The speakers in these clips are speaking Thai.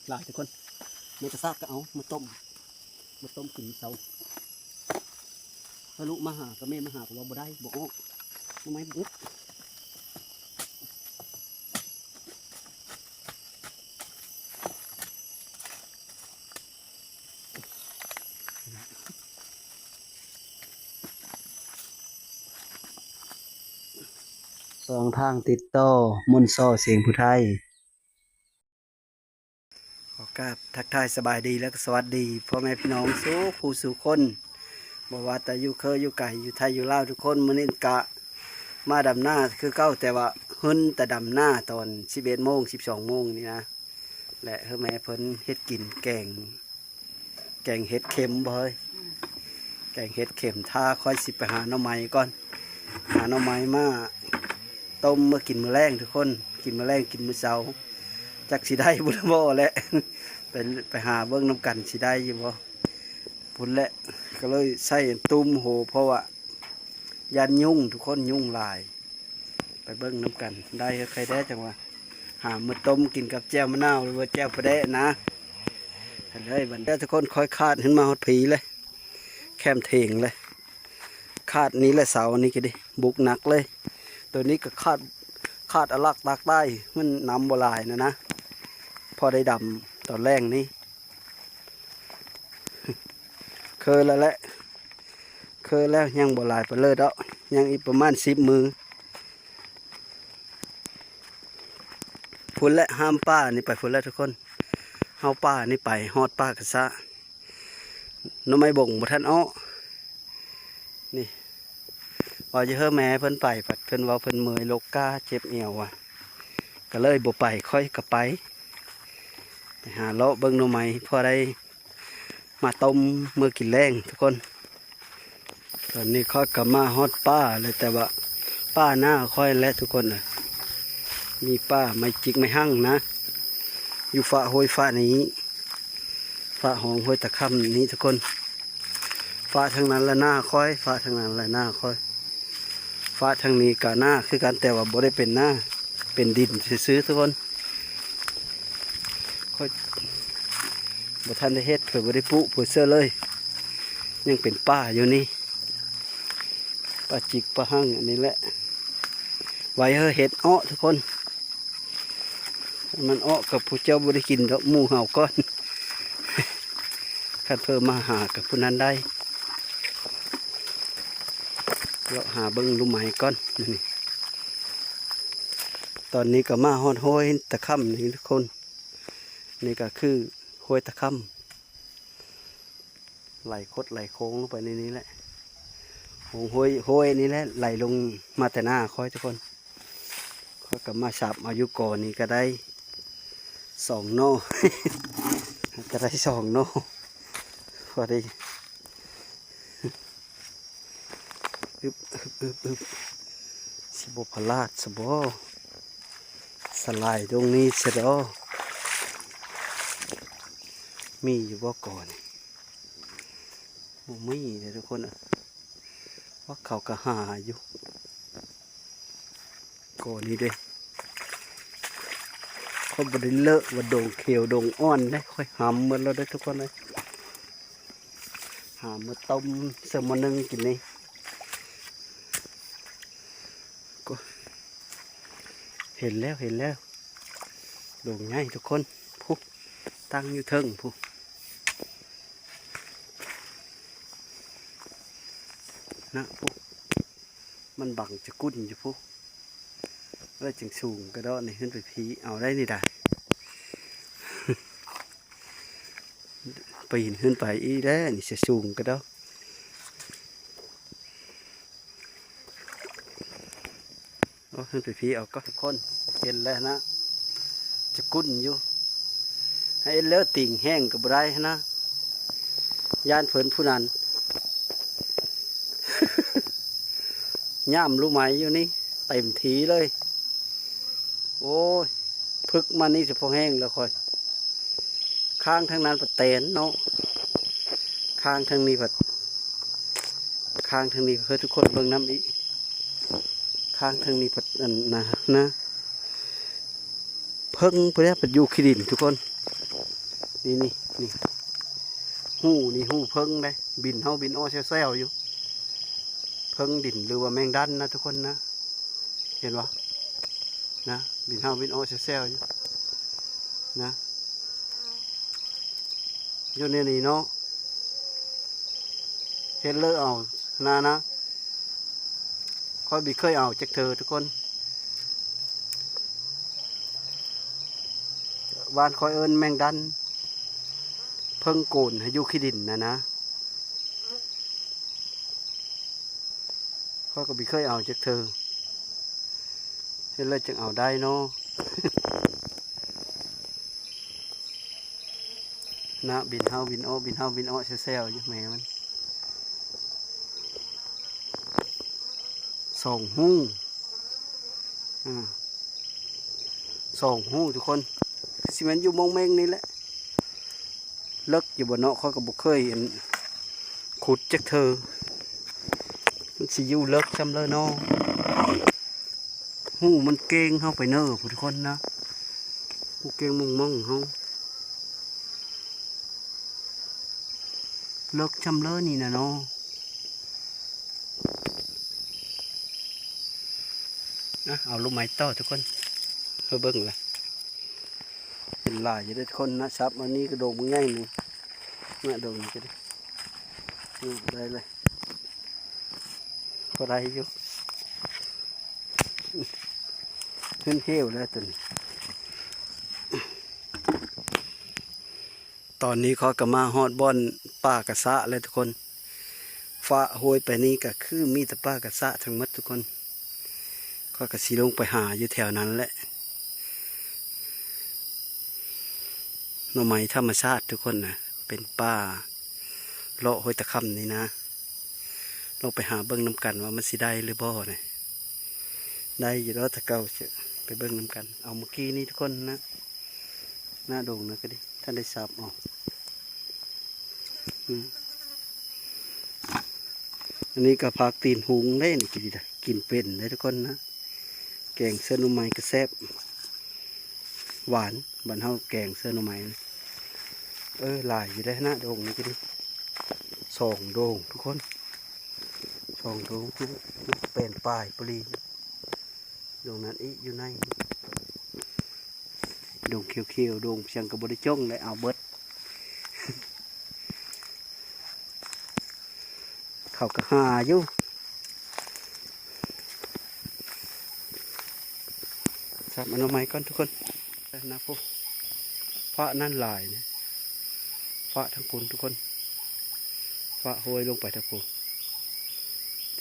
หลายทุกคนไม่กระซากก็เอามาต้มกินเสาถ้าลูกมาหาก็แม่มาหาก็ว่าบ่ได้บ่ออกทำไมอึดสองทางติดต่อมนต์ซ้อเสียงผู้ไทยขอกราบทักทายสบายดีและก็สวัสดีพ่อแม่พี่น้องสู่ผู้สู่คนบอกว่าแต่อยู่เคยอยู่ไก่อยู่ไทยอยู่ลาวทุกคนมื้อนี้กะมาดำหน้าคือเก้าแต่ว่าหึ่นแต่ดำหน้าตอน11 โมง 12 โมงนี่นะและเฮาแม่เพิ่นเฮ็ดกินแกงเห็ดเข็มบ่เฮ้ยแกงเห็ดเข็มท่าค่อยสิไปหาหน่อไม้ก่อนหาหน่อไม้มาต้มมากินมื้อแรงทุกคนกินมื้อแรงกินมื้อเช้าจักสิได้บุญบ่แหละไปหาเบิ่งน้ำกันสิได้อยู่บ่พุ่นแหละก็เลยใส่ตุ้มโหเพราะว่ายันยุ่งทุกคนยุ่งหลายไปเบิ่งน้ำกันได้ใครได้จังว่าหามาต้มกินกับแจ่วมะนาวหรือว่าแจ่วปลาแดะนะเลยบัดนี้ทุกคนคอยคาดขึ้นมาฮอดผีเลยแคมเถงเลยคาดนี้แหละเสาอันนี้ก็ดิบุกหนักเลยตัวนี้ก็คาดอลักตากใต้มันน้ำโบราณนะพอได้ดำตอนแรกนี้เคยแล้วแหละเคยแล้วยังโบราณไปเลยแล้วยังอีกประมาณ10 มือพุ่นและห้ามป้านี่ไปพุ่นแล้วทุกคนเฮาป้านี่ไปฮอดป้ากระซะน้องไม่บ่งบ่ทันอ้อนี่ว่าจะเฮ้อแม่เพิ่นไปผัดเพิ่นว่าเพิ่นเมื่อยโลกาเจ็บเอวว่ะก็เลยบ่ไปค่อยก็ไปหาเลาะเบิ่งหน่อไม้พอได้มาต้มเมื่อกินแรงทุกคนตอนนี้ค่อยกลับมาฮอดป้าเลยแต่ว่าป้าหน้าค่อยและทุกคนน่ะมีป้าไม่จิกไม่หั่งนะอยู่ฝ่าห้วยฝ่านี้ฝ่าหองห้วยตะค่ำนี้ทุกคนฝ่าทางนั้นละหน้าค่อยฝ่าทางนั้นละหน้าค่อยฝ่าทางนี้กะหน้าคือกันแต่ว่าบ่ได้เป็นหน้าเป็นดินซื้อทุกคนค่อยบ่ทันได้เฮ็ดเผื่อบ่ได้ปุเผื่อเสื้อเลยยังเป็นป้าอยู่นี่ป้าจิกป้าหั่งอันนี้แหละไว้เฮ็ดอ้อทุกคนมันอ้อกับผู้เจ้าบ่ได้กินดอกหมูเห่าก้อนคันเพิ่มมาหากับผู้นั้นได้เราหาเบิ้งลูกไม้ก้อนนี่ตอนนี้ก็มาฮอดห้วยตะค่ำนี่ทุกคนนี่ก็คือห้วยตะค่ำไหลคดไหลโค้งลงไปในนี้แหละห้วยนี่แหละไหลลงมาแต่หน้าค่อยทุกคนค่อยกับมาสับอายุก่อนนี่ก็ได้2 โน่ ก็ได้2 โน่พอได้สิบพลาดสบสลายตรงนี้เสร็จแล้วมีอยู่บ่ก่อนมีเลยทุกคนว่าเขาก็หาอยู่ก่อนนี้ด้วยเขาบริเลอะว่าดงเขียวดงอ่อนได้ค่อยหำเหมือนเราได้ทุกคนเลยหามาต้มเสริมมานึ่งกินนี่ก็เห็นแล้วดงง่ายทุกคนผู้ตั้งอยู่เทิงผู้นะผู้มันบังจะกุ้นอยู่ผู้แล้วจึงสูงก็ได้นี่ขึ้นไปพีเอาได้นี่ได้ปีนขึ้นไปอีได้นี่จะสูงก็ได้ขึ้นไปพีเอาก็ทุกคนเห็นแล้วนะจะกุ้นอยู่ให้เลือดติ่งแห้งกับไรนะย่านเพิ่นผู้นั้นย่ำรู้ไหมอยู่นี่เต็มทีเลยโอ้ยพึกมานี่จะพอแห้งแล้วค่อยข้างทางนั้นปัดเตนเนาะข้างทางนี้ปัดข้างทางนี้เพื่อทุกคนเบิ่งน้ำอีกข้างทางนี้ปัดนะเพิ่งเพื่อปัดอยู่ขี้ดินทุกคน นี่นี่หูนี่หูเพิ่งได้บินเฮาบินอ้อแซวๆอยู่เพิ่งดินหรือว่าแมงดันนะทุกคนนะเห็นปะนะบินเฮาบินอ้อแซวๆอยู่นะอยู่ในนี่เนาะเห็นเลยเอานะค่อยบิเคยเอาจากเธอทุกคนวานคอยเอิญแมงดันเพิ่งโกนให้อยู่ขี้ดินนะค่อยก็บิเคยเอาจากเธอเห็นเลยจึงเอาได้เนาะ นะบินเฮาบินอ้อบินเฮาบินอ้อแซวๆอยู่แม่มันสองหูสองหูทุกคนสิมันอยู่มองเมงนี่แหละเลิกอยู่บนเนาะเขาก็บุกเคยขุดจักเธอมันสิอยู่เลิกจำเลยเนาะหูมันเก่งเข้าไปเนอทุกคนนะหูเก่งมองเขาเลิกจำเลยนี่นะเนาะนะเอาลูกไม้ต่อทุกคนเพื่อเบิ้งเลยเป็นลายอยู่ด้วยทุกคนนะซับอันนี้กระโดดง่ายนี่เนี่ยโดดนี่ก็ได้ได้เลยก็ได้อยู่ขึ้นเหี้ยวแล้วตัวนี้ตอนนี้เขาก็มาฮอดบอนป่ากระสะเลยทุกคนฟ้าโหยไปนี่ก็คือมีแต่ป่ากระสะทั้งหมดทุกคนเขาก็สีลงไปหาอยู่แถวนั้นแหละหน่อไม้ธรรมชาติทุกคนนะเป็นป่าเลาะห้วยตะคำนี่นะลงไปหาเบิ้งน้ำกันว่ามันสิได้หรือบ่เนี่ยได้อยู่แล้วถ้าเก่าเจอไปเบิ้งน้ำกันเอาเมื่อกี้นี่ทุกคนนะหน้าโด่งนะก็ดิท่านได้สับออกอันนี้ก็ผักตีนหุงได้นี่กินเป็นได้ทุกคนนะแกงเส้นหน่อไม้กระแซบหวานบ้านเฮาแกงเส้นหน่อไม้หลายอยู่ได้หน้าโด่งนี่ก็ดิสองโด่งทุกคนสองโด่งเป็นปลายปลีโด่งนั้นอีอยู่ในโด่งเขียวๆโด่งเชียงกับบริจ้องเลยเอาเบิด เขาก็หาอยู่จับมันเอาไม้ก่อนทุกคนนะพวกพระนั่นลายเนี่ยพระทั้งปุนทุกคนพระโหยลงไปทั้งปุน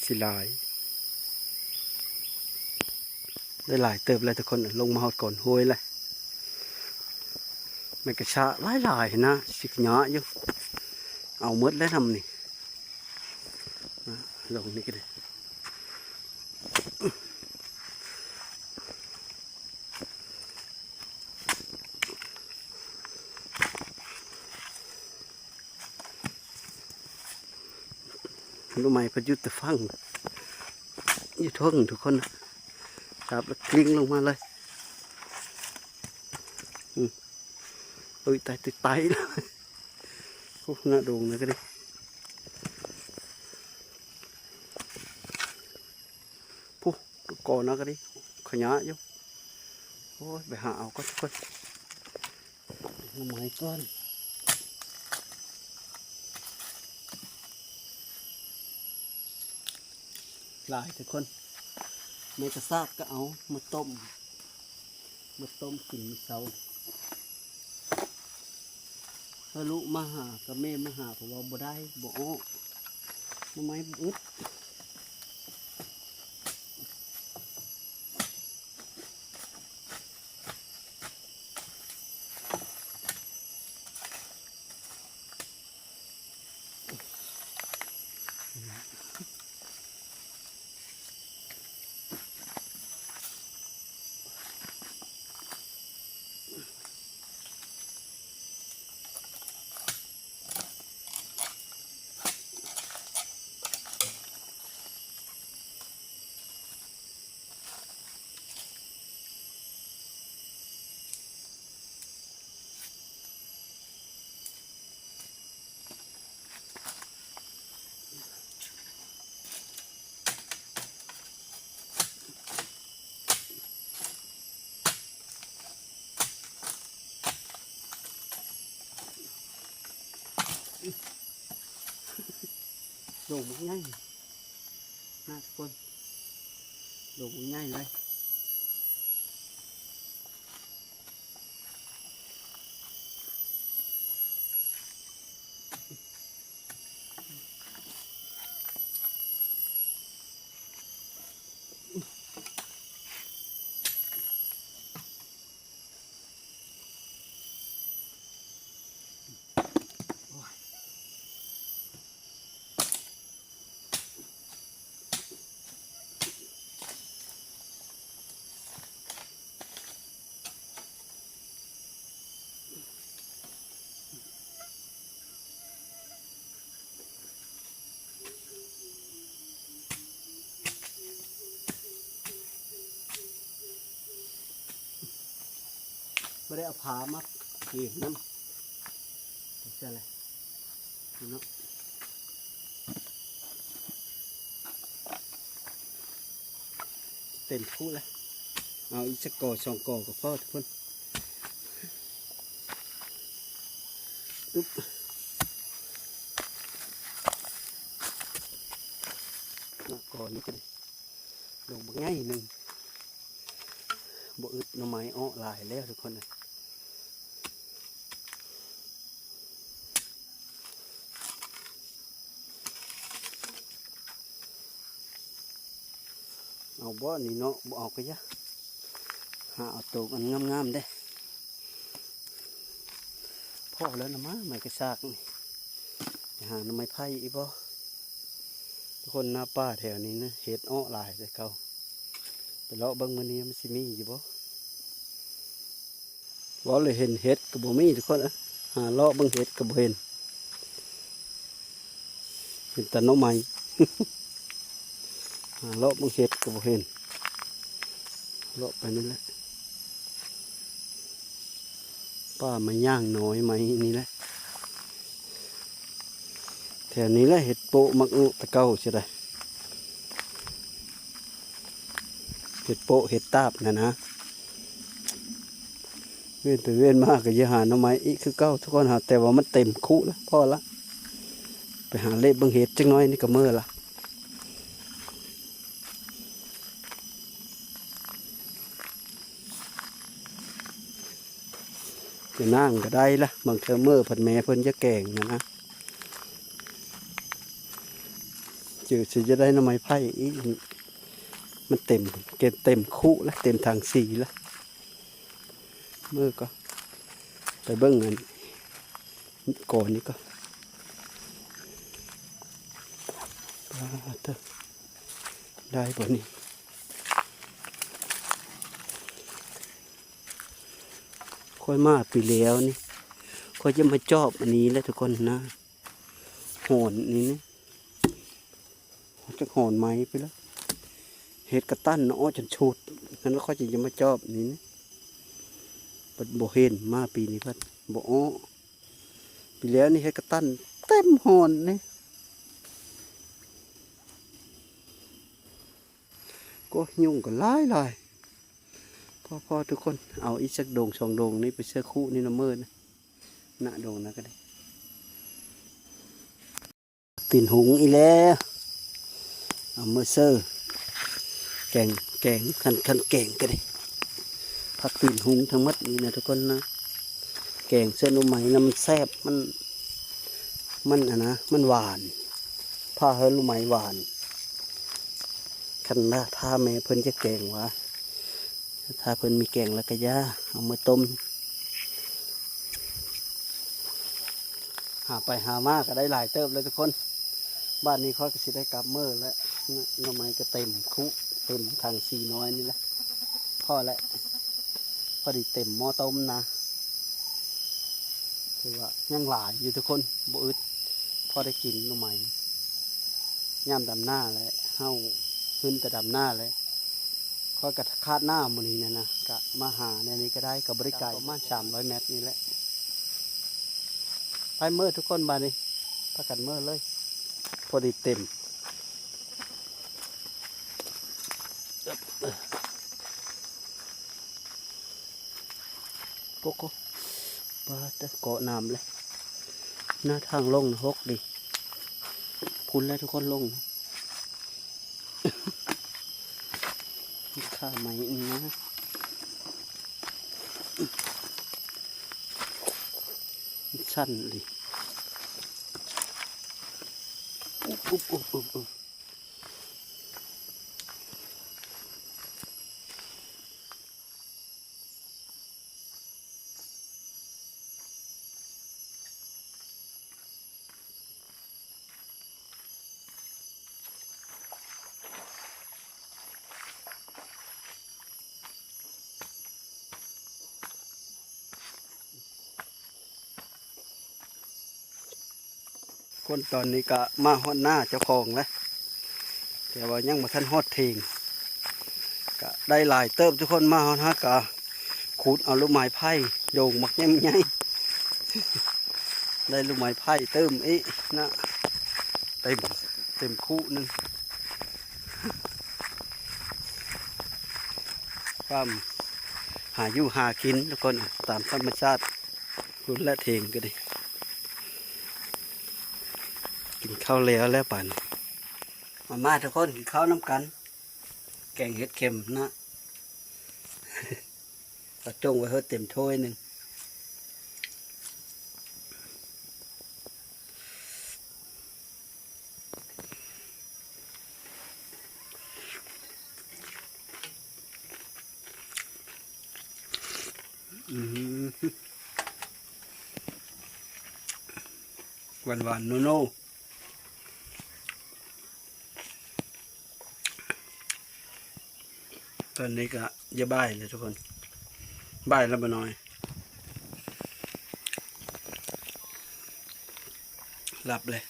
สิลายได้หลายเติบเลยทุกคนลงมาหอดก่อนโหยเลยมันกระชาหลายนะสิกหยาอยู่เอาเมดแล้วทำนี่ลงนี่ก็ได้รู้ไหมพยุทธ์ฟังอยู่ท้องทุกคนครับแล้วกลิ้งลงมาเลยตายตายเลยพวกน่าดูนะก็ดิพวกก่อนนะก็ดิขยะอยู่โอ้ยไปหาเอาก็ทุกคนทำไมก้อนหลายทุกคนไม่กระซากก็เอามาต้มกินเสาถ้าลูกมาหากับแม่มาหาผมว่าบ่ได้บ่อ้อทำไมอึด โด่งมันง่ายนะทุกคนโด่งมันง่ายเลยไม่ได้เอาผามัดเกี่ยน้ำใช่เลยเนาะเต็มคู่แล้วเอาอีกสักก่อสองก่อกับพ่อทุกคนอุ๊บก่อนนี้กันลงมาง่ายหนึ่งบ่อึดหน่อไม้อ้อหลายแล้วทุกคนนะเอาบ่นี่เนาะบ่เอาไปยะหาเอาตัวมันงามๆได้พ่อแล้วนะมะไม้กระซากนี่หาหน่อไม้ไผ่อีบ่ทุกคนหน้าป้าแถวนี้นะเห็ดอ้อหลายเลยเขาไปเลาะเบิ่งมื้อนี้มันสิมีอยู่บ่ว่าเลยเห็นเห็ดกับบ่มีทุกคนนะหาเลาะเบิ่งเห็ดกับบ่เห็นแต่หน่อไม้ หาเลาะเบิ่งเห็ดกับบ่เห็นเลาะไปนั่นแหละป้ามาย่างน้อยไหมนี่แหละแถวนี้แหละเห็ดโปะมักอุตะเก้าใช่ไหมเห็ดโปะเห็ดตาบนะเว้นไปเว้นมากก็จะหาหน่อไม้อีกคือเก้าทุกคนหาแต่ว่ามันเต็มคุแล้วพอละไปหาเล็บเบิ่งเห็ดจังน้อยนี่ก็เมื่อละจะนั่งก็ได้ละบางเทอเมื่อผัดแม่เพิ่นจะแกงนะจืดสิจะได้หน่อไม้ไผ่อีกมันเต็มเต็มคุแล้วเต็มทางสีแล้วเมื่อก็ไปเบิ่งเงินก่อนนี้ก็ได้ป่ะนี่ค่อยมาปีแล้วนี่ค่อยจะมาจอบอันนี้แล้วทุกคนนะโหนนี่นะจะโหนไม้ไปแล้วเห็ดกระตั้นเนาะจนชุดงั้นแล้วค่อยจะมาจอบนี่นะปัดโบเห็นมาปีนี้พัดโบอ้อปีแล้วนี่เห็ดกระตั้นเต็มโหนนี่ก็ยุ่งกันหลายพอทุกคนเอาอีกสักโด่งสองโด่งนี่ไปเสื้อคู่นี่นะเมื่อนะหน้าโด่งนะก็ได้ตีนหุงอีแล้วเอาเมื่อเซอร์แกงคันแกงก็ได้ผักตีนหุงทั้งหมดนี่นะทุกคนนะแกงเส้นนุ่มไหมนะมันแซ่บมันอะนะมันหวานผ้าเฮลูกไหมหวานคันนะถ้าแม่เพิ่นจะแกงวะถ้าเพิ่นมีแกงแล้วก็ย่าเอามาต้มหาไปหามาก็ได้หลายเติบเลยทุกคนบ้านนี้เขาก็สิได้กลับเมื่อแล้วหน่อไม้ก็เต็มคุเต็มทางสีน้อยนี่แหละพอแล้วพอดีเต็มหม้อต้มนะคือว่ายังหลายอยู่ทุกคนบ่อึดพอได้กินหน่อไม้ย่ำดำหน้าเลยเฮาขึ้นแต่ดำหน้าเลยค่อยกระคาดหน้ามันนี้นะกะมาหาในนี้ก็ได้กับบริการประมาณ300 เมตรนี่แหละไปเมื่อทุกคนบ้านนี้พักกันเมื่อเลยพอดีเต็มโกโก้ปลาจะเกาะน้ำเลยหน้าทางลงหกดิผ พุนแล้วทุกคนลงข้าไหมนี่นะสั้นเลยอุ๊บคนตอนนี้ก็มาฮอดหน้าเจ้าของแล้วแต่ว่ายังมาทันฮอดเทงก็ได้หลายเติบทุกคนมาฮอดฮะก็ขูดเอาลูกไม้ไผ่โยงมักยังไงได้ลูกไม้ไผ่เติมอีนะเต็มคู่นึงความหาอยู่หากินทุกคนตามธรรมชาติรุ่นและเทงก็ดีกินข้าวแล้วป่านมาทุกคนกินข้าวน้ำกันแกงเห็ดเข็มนะก็จงไว้เฮ็ดเต็มถ้วยหนึ่งหวานโน่ตอนนี้ก็จะบ่ายเลยทุกคนบ่ายแล้วมาหน่อยหลับเลย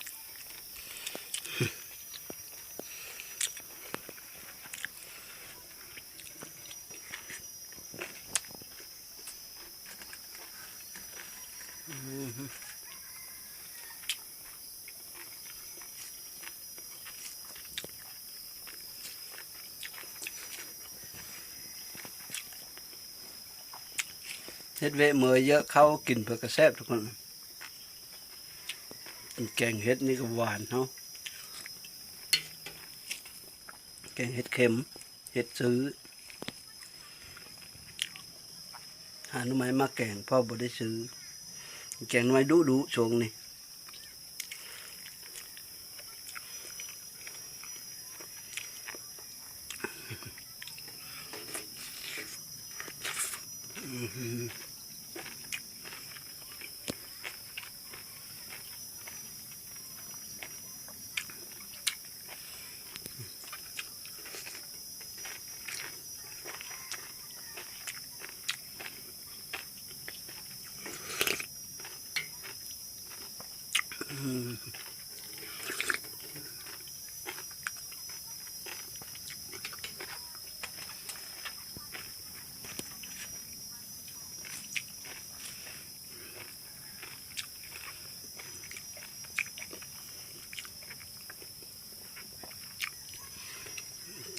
เฮ็ดเวะเมื่อเยอะเข้ากินเพื่อกระแซบทุกคนแกงเห็ดนี่ก็หวานเนาะแกงเห็ดเข็มเห็ดซื้อหาหน่อไม้มาแกงพ่อบ่ได้ซื้อแกงหน่อไม้ดุช่วงนี้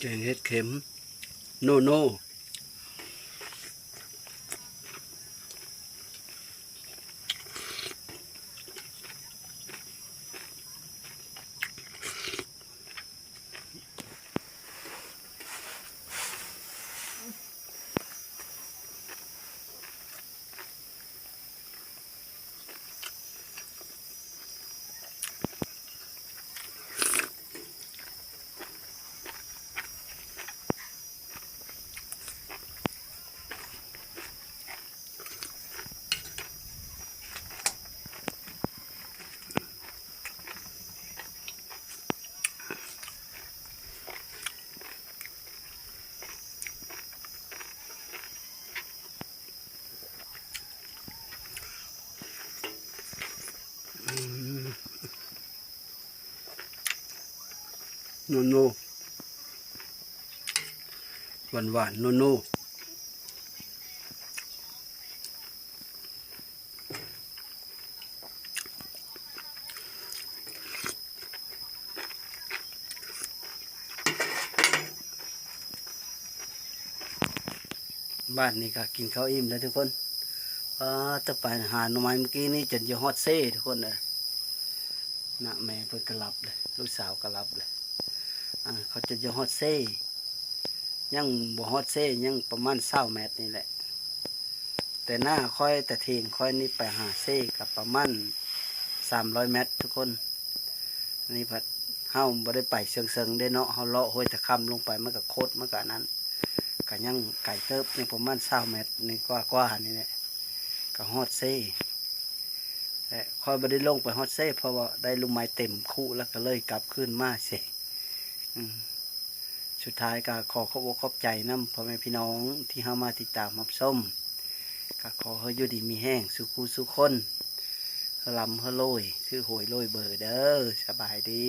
แกงเห็ดเข็มโน่โน่หวานโน่บ้านนี้ก็กินข้าวอิ่มแล้วทุกคนจะไปหาหน่อไม้เมื่อกี้นี่จนจะฮอดเซ่ทุกคนเลย นะแม่เพิ่นก็หลับเลยลูกสาวก็หลับเลยเขาจะอยู่ฮอดเซ่ยังบ่ฮอดเซ่ยังประมาณ20 เมตรนี่แหละแต่หน้าค่อยแต่เทียงค่อยนี่ไปหาเซ่กับประมาณ300 เมตรทุกคนนี่พัดเฮาบ่ได้ไปเชิงๆได้เนาะเฮาเลาะห้วยตะคำลงไปมันก็โคตรมันก็นั้นก็ยังไก่เติบยังประมาณ20 เมตรนี่กว่าๆนี่แหละก็ฮอดเซ่แต่ค่อยบ่ได้ลงไปฮอดเซ่เพราะว่าได้ลูกไม้เต็มคู่แล้วก็เลยกลับขึ้นมาเซ่สุดท้ายก็ขอขอบอกขอบใจน้ำพ่อแม่พี่น้องที่เข้ามาติดตามรับชมก็ขอให้อยู่ดีมีแห้งสุขูสุขคนลำเฮโลยชื่อหวยโลยเบอร์เด้อสบายดี